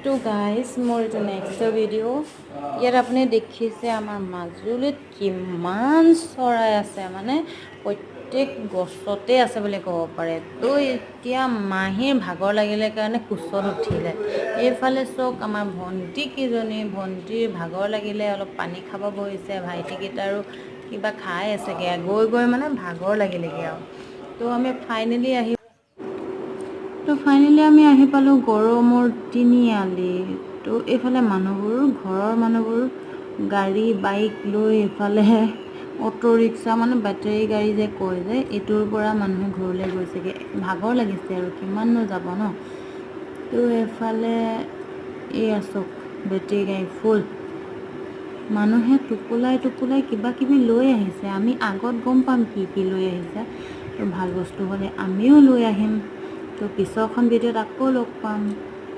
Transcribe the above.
তো গাইজ মোৰ এইটো নেক্সট ভিডিঅ'। ইয়াত আপুনি দেখিছে আমাৰ মাজুলীত কিমান চৰাই আছে, মানে প্ৰত্যেক গছতে আছে বুলি ক'ব পাৰে। তো এতিয়া মাহীৰ ভাগৰ লাগিলে কাৰণে কোচত উঠিলে। এইফালে চাওক আমাৰ ভণ্টিৰ ভাগৰ লাগিলে অলপ পানী খাব বহিছে, ভাইটিকেইটাৰো কিবা খাই আছেগৈ, গৈ মানে ভাগৰ লাগিলেগৈ আৰু। তো ফাইনেলি আমি আহি পালোঁ গড়মূৰ তিনিআলি। তো এইফালে ঘৰৰ মানুহবোৰ গাড়ী বাইক লৈ এইফালে অ'টো ৰিক্সা, মানে বেটেৰী গাড়ী যে কয় যে, এইটোৰ পৰা মানুহে ঘৰলৈ গৈছেগৈ। ভাগৰ লাগিছে আৰু কিমাননো যাব ন। তো এইফালে চাওক বেটেৰী গাড়ী ফুল, মানুহে টোপোলাই কিবা কিবি লৈ আহিছে। আমি আগত গম পাম কি লৈ আহিছে। তো ভাল বস্তু হ'লে আমিও লৈ আহিম। তো পিছৰখন ভিডিঅ'ত আকৌ লগ পাম।